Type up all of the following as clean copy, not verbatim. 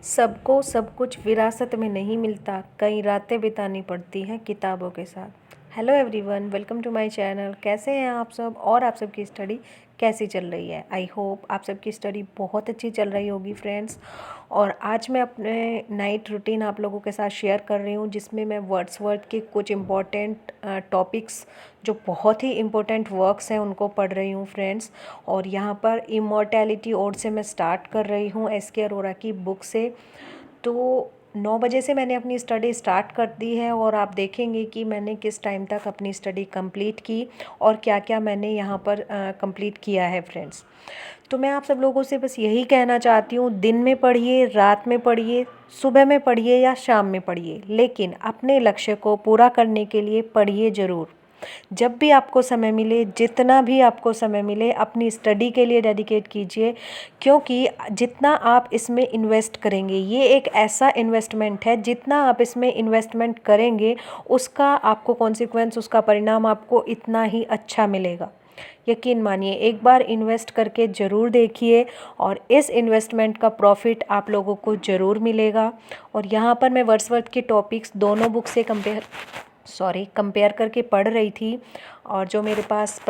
सबको सब कुछ विरासत में नहीं मिलता, कई रातें बितानी पड़ती हैं किताबों के साथ। Hello everyone, welcome to my channel. कैसे हैं आप सब और आप सबकी स्टडी कैसी चल रही है? आई होप आप सबकी स्टडी बहुत अच्छी चल रही होगी फ्रेंड्स। और आज मैं अपने नाइट रूटीन आप लोगों के साथ शेयर कर रही हूँ, जिसमें मैं वर्ड्सवर्थ के कुछ इम्पॉर्टेंट टॉपिक्स जो बहुत ही इम्पोर्टेंट वर्क्स हैं उनको पढ़ रही हूँ फ्रेंड्स। और यहाँ पर इमॉर्टैलिटी ओड से मैं स्टार्ट कर रही हूँ एस के अरोरा की बुक से। तो 9 बजे से मैंने अपनी स्टडी स्टार्ट कर दी है और आप देखेंगे कि मैंने किस टाइम तक अपनी स्टडी कंप्लीट की और क्या क्या मैंने यहाँ पर कंप्लीट किया है फ्रेंड्स। तो मैं आप सब लोगों से बस यही कहना चाहती हूँ, दिन में पढ़िए, रात में पढ़िए, सुबह में पढ़िए या शाम में पढ़िए, लेकिन अपने लक्ष्य को पूरा करने के लिए पढ़िए ज़रूर। जब भी आपको समय मिले, जितना भी आपको समय मिले, अपनी स्टडी के लिए डेडिकेट कीजिए, क्योंकि जितना आप इसमें इन्वेस्ट करेंगे, ये एक ऐसा इन्वेस्टमेंट है, जितना आप इसमें इन्वेस्टमेंट करेंगे उसका आपको कॉन्सिक्वेंस, उसका परिणाम आपको इतना ही अच्छा मिलेगा। यकीन मानिए, एक बार इन्वेस्ट करके ज़रूर देखिए और इस इन्वेस्टमेंट का प्रॉफिट आप लोगों को ज़रूर मिलेगा। और यहाँ पर मैं वर्ड्सवर्थ के टॉपिक्स दोनों बुक से कंपेयर करके पढ़ रही थी। और जो मेरे पास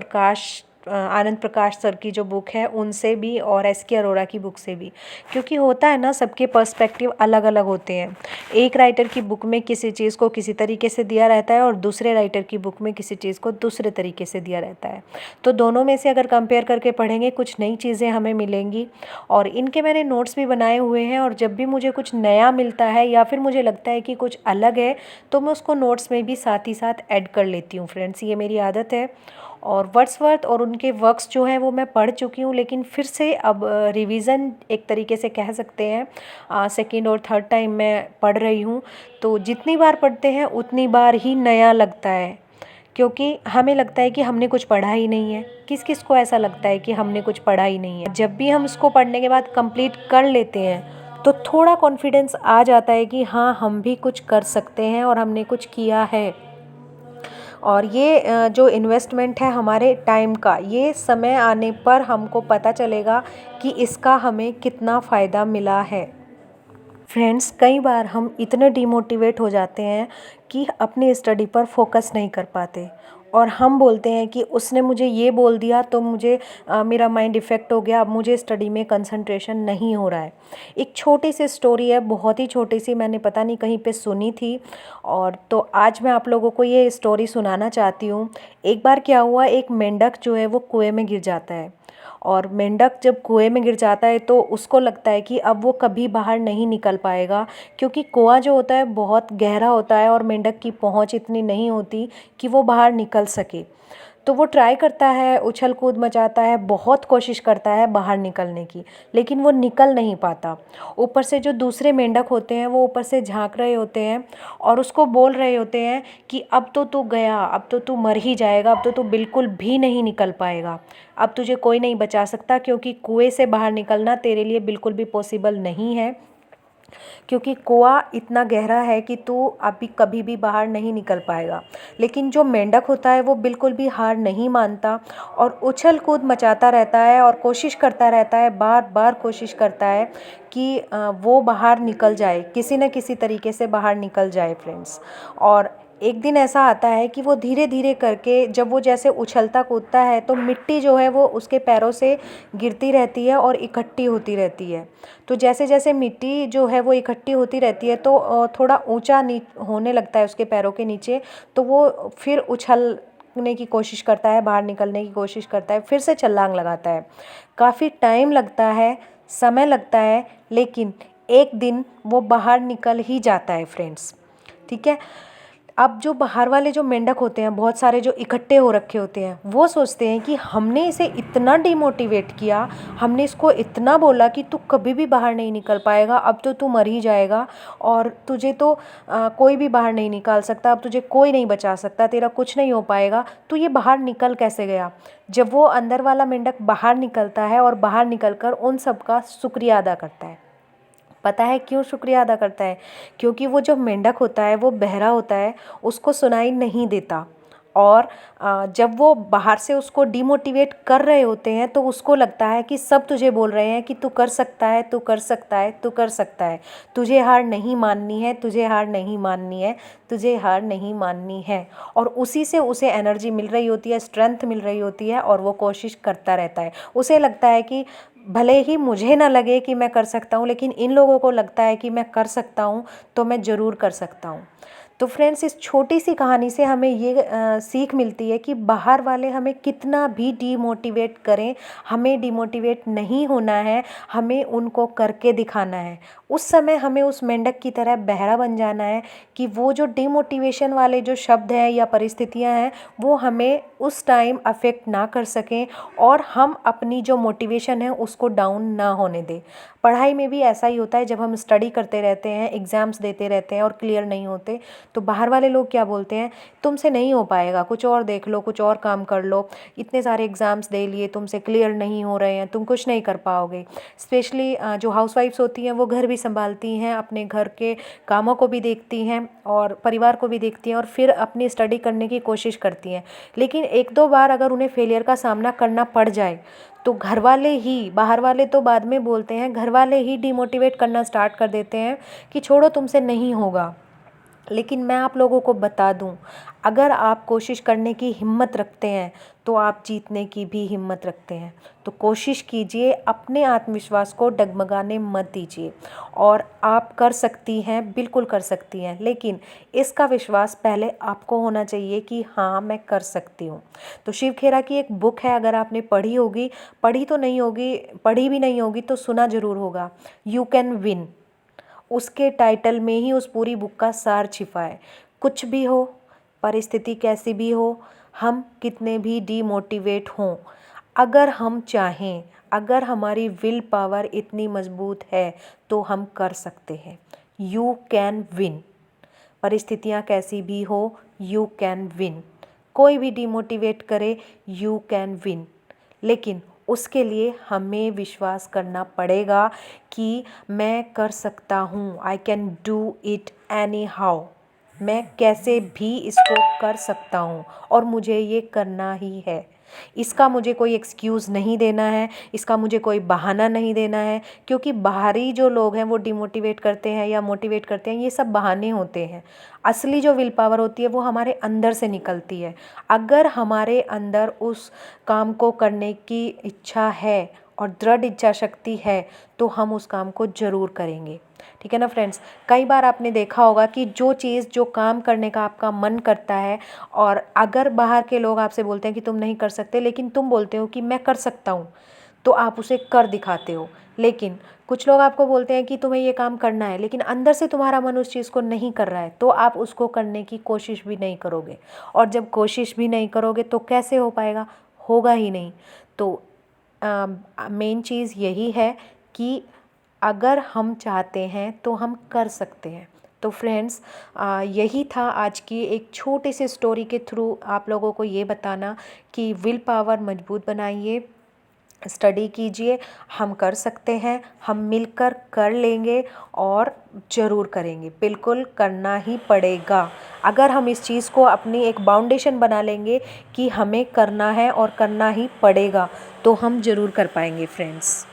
आनंद प्रकाश सर की जो बुक है उनसे भी और एस के अरोरा की बुक से भी, क्योंकि होता है ना, सबके पर्सपेक्टिव अलग अलग होते हैं। एक राइटर की बुक में किसी चीज़ को किसी तरीके से दिया रहता है और दूसरे राइटर की बुक में किसी चीज़ को दूसरे तरीके से दिया रहता है। तो दोनों में से अगर कंपेयर करके पढ़ेंगे, कुछ नई चीज़ें हमें मिलेंगी। और इनके मैंने नोट्स भी बनाए हुए हैं, और जब भी मुझे कुछ नया मिलता है या फिर मुझे लगता है कि कुछ अलग है, तो मैं उसको नोट्स में भी साथ ही साथ ऐड कर लेती हूँ फ्रेंड्स। ये मेरी आदत है। और वर्ड्सवर्थ और उनके वर्क्स जो हैं वो मैं पढ़ चुकी हूँ, लेकिन फिर से अब रिवीज़न एक तरीके से कह सकते हैं, सेकंड और थर्ड टाइम मैं पढ़ रही हूँ। तो जितनी बार पढ़ते हैं उतनी बार ही नया लगता है, क्योंकि हमें लगता है कि हमने कुछ पढ़ा ही नहीं है। किस किस को ऐसा लगता है कि हमने कुछ पढ़ा ही नहीं है? जब भी हम इसको पढ़ने के बाद कंप्लीट कर लेते हैं तो थोड़ा कॉन्फिडेंस आ जाता है कि हाँ, हम भी कुछ कर सकते हैं और हमने कुछ किया है। और ये जो इन्वेस्टमेंट है हमारे टाइम का, ये समय आने पर हमको पता चलेगा कि इसका हमें कितना फ़ायदा मिला है। फ्रेंड्स, कई बार हम इतने डिमोटिवेट हो जाते हैं कि अपनी स्टडी पर फोकस नहीं कर पाते, और हम बोलते हैं कि उसने मुझे ये बोल दिया तो मेरा माइंड इफ़ेक्ट हो गया, अब मुझे स्टडी में कंसंट्रेशन नहीं हो रहा है। एक छोटी सी स्टोरी है, बहुत ही छोटी सी, मैंने पता नहीं कहीं पे सुनी थी, और तो आज मैं आप लोगों को ये स्टोरी सुनाना चाहती हूँ। एक बार क्या हुआ, एक मेंढक जो है वो कुएं में गिर जाता है। और मेंढक जब कुएं में गिर जाता है तो उसको लगता है कि अब वो कभी बाहर नहीं निकल पाएगा, क्योंकि कुआं जो होता है बहुत गहरा होता है और मेंढक की पहुंच इतनी नहीं होती कि वो बाहर निकल सके। तो वो ट्राई करता है, उछल कूद मचाता है, बहुत कोशिश करता है बाहर निकलने की, लेकिन वो निकल नहीं पाता। ऊपर से जो दूसरे मेंढक होते हैं वो ऊपर से झांक रहे होते हैं और उसको बोल रहे होते हैं कि अब तो तू गया, अब तो तू मर ही जाएगा, अब तो तू बिल्कुल भी नहीं निकल पाएगा, अब तुझे कोई नहीं बचा सकता, क्योंकि कुएं से बाहर निकलना तेरे लिए बिल्कुल भी पॉसिबल नहीं है, क्योंकि कुआं इतना गहरा है कि तू अभी कभी भी बाहर नहीं निकल पाएगा। लेकिन जो मेंढक होता है वो बिल्कुल भी हार नहीं मानता और उछल कूद मचाता रहता है और कोशिश करता रहता है, बार बार कोशिश करता है कि वो बाहर निकल जाए, किसी न किसी तरीके से बाहर निकल जाए फ्रेंड्स। और एक दिन ऐसा आता है कि वो धीरे धीरे करके, जब वो जैसे उछलता कूदता है तो मिट्टी जो है वो उसके पैरों से गिरती रहती है और इकट्ठी होती रहती है। तो जैसे जैसे मिट्टी जो है वो इकट्ठी होती रहती है तो थोड़ा ऊंचा होने लगता है उसके पैरों के नीचे। तो वो फिर उछलने की कोशिश करता है, बाहर निकलने की कोशिश करता है, फिर से छलांग लगाता है। काफ़ी टाइम लगता है, समय लगता है, लेकिन एक दिन वो बाहर निकल ही जाता है फ्रेंड्स। ठीक है। अब जो बाहर वाले जो मेंढक होते हैं, बहुत सारे जो इकट्ठे हो रखे होते हैं, वो सोचते हैं कि हमने इसे इतना डिमोटिवेट किया, हमने इसको इतना बोला कि तू कभी भी बाहर नहीं निकल पाएगा, अब तो तू मर ही जाएगा, और तुझे तो कोई भी बाहर नहीं निकाल सकता, अब तुझे कोई नहीं बचा सकता, तेरा कुछ नहीं हो पाएगा, तो ये बाहर निकल कैसे गया? जब वो अंदर वाला मेंढक बाहर निकलता है और बाहर निकलकर उन सब का शुक्रिया अदा करता है। पता है क्यों शुक्रिया अदा करता है? क्योंकि वो जो मेंढक होता है वो बहरा होता है, उसको सुनाई नहीं देता, और जब वो बाहर से उसको डिमोटिवेट कर रहे होते हैं तो उसको लगता है कि सब तुझे बोल रहे हैं कि तू कर सकता है, तू कर सकता है, तू कर सकता है, तुझे हार नहीं माननी है, तुझे हार नहीं माननी है, तुझे हार नहीं माननी है। और उसी से उसे एनर्जी मिल रही होती है, स्ट्रेंथ मिल रही होती है और वो कोशिश करता रहता है। उसे लगता है कि भले ही मुझे ना लगे कि मैं कर सकता हूँ, लेकिन इन लोगों को लगता है कि मैं कर सकता हूँ, तो मैं ज़रूर कर सकता हूँ। तो फ्रेंड्स, इस छोटी सी कहानी से हमें ये सीख मिलती है कि बाहर वाले हमें कितना भी डीमोटिवेट करें, हमें डीमोटिवेट नहीं होना है, हमें उनको करके दिखाना है। उस समय हमें उस मेंढक की तरह बहरा बन जाना है कि वो जो डीमोटिवेशन वाले जो शब्द हैं या परिस्थितियां हैं वो हमें उस टाइम अफेक्ट ना कर सकें और हम अपनी जो मोटिवेशन है उसको डाउन ना होने दें। पढ़ाई में भी ऐसा ही होता है, जब हम स्टडी करते रहते हैं, एग्ज़ाम्स देते रहते हैं और क्लियर नहीं होते, तो बाहर वाले लोग क्या बोलते हैं, तुमसे नहीं हो पाएगा, कुछ और देख लो, कुछ और काम कर लो, इतने सारे एग्ज़ाम्स दे लिए, तुमसे क्लियर नहीं हो रहे हैं, तुम कुछ नहीं कर पाओगे। स्पेशली जो हाउसवाइफ्स होती हैं वो घर भी संभालती हैं, अपने घर के कामों को भी देखती हैं और परिवार को भी देखती हैं और फिर अपनी स्टडी करने की कोशिश करती हैं। लेकिन एक दो बार अगर उन्हें फेलियर का सामना करना पड़ जाए तो घर वाले ही, बाहर वाले तो बाद में बोलते हैं, घर वाले ही डिमोटिवेट करना स्टार्ट कर देते हैं कि छोड़ो, तुमसे नहीं होगा। लेकिन मैं आप लोगों को बता दूं, अगर आप कोशिश करने की हिम्मत रखते हैं तो आप जीतने की भी हिम्मत रखते हैं। तो कोशिश कीजिए, अपने आत्मविश्वास को डगमगाने मत दीजिए और आप कर सकती हैं, बिल्कुल कर सकती हैं। लेकिन इसका विश्वास पहले आपको होना चाहिए कि हाँ, मैं कर सकती हूँ। तो शिव खेरा की एक बुक है, अगर आपने पढ़ी होगी, पढ़ी तो नहीं होगी, पढ़ी भी नहीं होगी तो सुना ज़रूर होगा, यू कैन विन। उसके टाइटल में ही उस पूरी बुक का सार छिपा है। कुछ भी हो, परिस्थिति कैसी भी हो, हम कितने भी डीमोटिवेट हों, अगर हम चाहें, अगर हमारी विल पावर इतनी मजबूत है तो हम कर सकते हैं। You can win. परिस्थितियाँ कैसी भी हो, यू कैन विन। कोई भी डीमोटिवेट करे, यू कैन विन। लेकिन उसके लिए हमें विश्वास करना पड़ेगा कि मैं कर सकता हूँ, I can do it any how. मैं कैसे भी इसको कर सकता हूँ और मुझे ये करना ही है। इसका मुझे कोई एक्सक्यूज़ नहीं देना है, इसका मुझे कोई बहाना नहीं देना है, क्योंकि बाहरी जो लोग हैं वो डिमोटिवेट करते हैं या मोटिवेट करते हैं, ये सब बहाने होते हैं। असली जो विल पावर होती है वो हमारे अंदर से निकलती है। अगर हमारे अंदर उस काम को करने की इच्छा है और दृढ़ इच्छा शक्ति है तो हम उस काम को ज़रूर करेंगे। ठीक है ना फ्रेंड्स। कई बार आपने देखा होगा कि जो चीज़, जो काम करने का आपका मन करता है और अगर बाहर के लोग आपसे बोलते हैं कि तुम नहीं कर सकते, लेकिन तुम बोलते हो कि मैं कर सकता हूँ, तो आप उसे कर दिखाते हो। लेकिन कुछ लोग आपको बोलते हैं कि तुम्हें ये काम करना है, लेकिन अंदर से तुम्हारा मन उस चीज़ को नहीं कर रहा है, तो आप उसको करने की कोशिश भी नहीं करोगे। और जब कोशिश भी नहीं करोगे तो कैसे हो पाएगा, होगा ही नहीं। तो मेन चीज़ यही है कि अगर हम चाहते हैं तो हम कर सकते हैं। तो फ्रेंड्स, यही था आज की एक छोटी सी स्टोरी के थ्रू आप लोगों को ये बताना कि विल पावर मजबूत बनाइए, स्टडी कीजिए, हम कर सकते हैं, हम मिलकर कर लेंगे और ज़रूर करेंगे, बिल्कुल करना ही पड़ेगा। अगर हम इस चीज़ को अपनी एक बाउंडेशन बना लेंगे कि हमें करना है और करना ही पड़ेगा, तो हम ज़रूर कर पाएंगे फ्रेंड्स।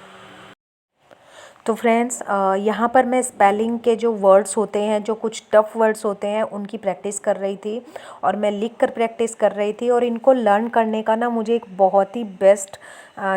तो फ्रेंड्स, यहाँ पर मैं स्पेलिंग के जो वर्ड्स होते हैं, जो कुछ टफ़ वर्ड्स होते हैं, उनकी प्रैक्टिस कर रही थी और मैं लिख कर प्रैक्टिस कर रही थी। और इनको लर्न करने का ना मुझे एक बहुत ही बेस्ट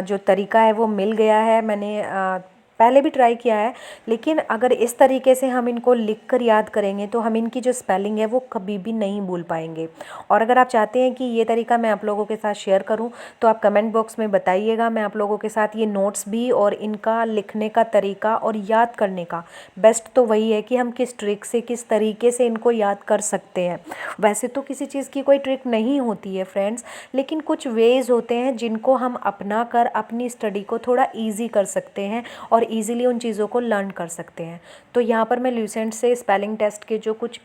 जो तरीका है वो मिल गया है। मैंने पहले भी ट्राई किया है, लेकिन अगर इस तरीके से हम इनको लिख कर याद करेंगे तो हम इनकी जो स्पेलिंग है वो कभी भी नहीं भूल पाएंगे। और अगर आप चाहते हैं कि ये तरीका मैं आप लोगों के साथ शेयर करूं तो आप कमेंट बॉक्स में बताइएगा। मैं आप लोगों के साथ ये नोट्स भी और इनका लिखने का तरीका और याद करने का, बेस्ट तो वही है कि हम किस ट्रिक से, किस तरीके से इनको याद कर सकते हैं। वैसे तो किसी चीज़ की कोई ट्रिक नहीं होती है फ्रेंड्स, लेकिन कुछ वेज़ होते हैं जिनको हम अपना कर अपनी स्टडी को थोड़ा ईजी कर सकते हैं और ईज़िली उन चीज़ों को लर्न कर सकते हैं। तो यहाँ पर मैं ल्यूसेंट से स्पेलिंग टेस्ट के जो कुछ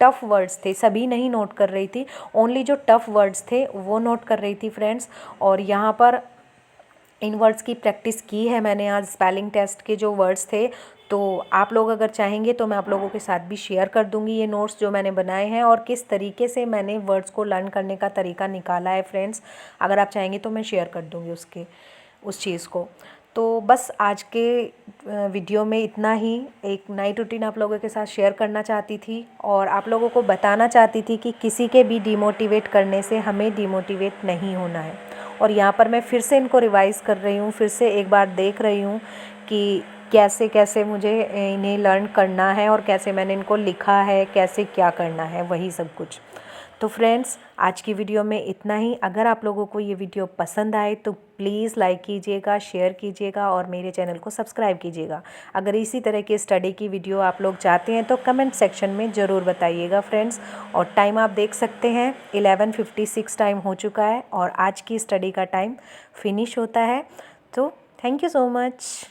टफ़ वर्ड्स थे सभी नहीं नोट कर रही थी, ओनली जो टफ़ वर्ड्स थे वो नोट कर रही थी फ्रेंड्स। और यहाँ पर इन वर्ड्स की प्रैक्टिस की है मैंने आज, स्पेलिंग टेस्ट के जो वर्ड्स थे। तो आप लोग अगर चाहेंगे तो मैं आप लोगों के साथ भी शेयर कर दूंगी ये नोट्स जो मैंने बनाए हैं और किस तरीके से मैंने वर्ड्स को लर्न करने का तरीका निकाला है फ्रेंड्स। अगर आप चाहेंगे तो मैं शेयर कर दूंगी उस चीज़ को। तो बस आज के वीडियो में इतना ही, एक नई रूटीन आप लोगों के साथ शेयर करना चाहती थी और आप लोगों को बताना चाहती थी कि किसी के भी डिमोटिवेट करने से हमें डिमोटिवेट नहीं होना है। और यहाँ पर मैं फिर से इनको रिवाइज़ कर रही हूँ, फिर से एक बार देख रही हूँ कि कैसे कैसे मुझे इन्हें लर्न करना है और कैसे मैंने इनको लिखा है, कैसे क्या करना है, वही सब कुछ। तो फ्रेंड्स आज की वीडियो में इतना ही। अगर आप लोगों को ये वीडियो पसंद आए तो प्लीज़ लाइक कीजिएगा, शेयर कीजिएगा और मेरे चैनल को सब्सक्राइब कीजिएगा। अगर इसी तरह की स्टडी की वीडियो आप लोग चाहते हैं तो कमेंट सेक्शन में ज़रूर बताइएगा फ्रेंड्स। और टाइम आप देख सकते हैं 11:56 टाइम हो चुका है और आज की स्टडी का टाइम फिनिश होता है। तो थैंक यू सो मच।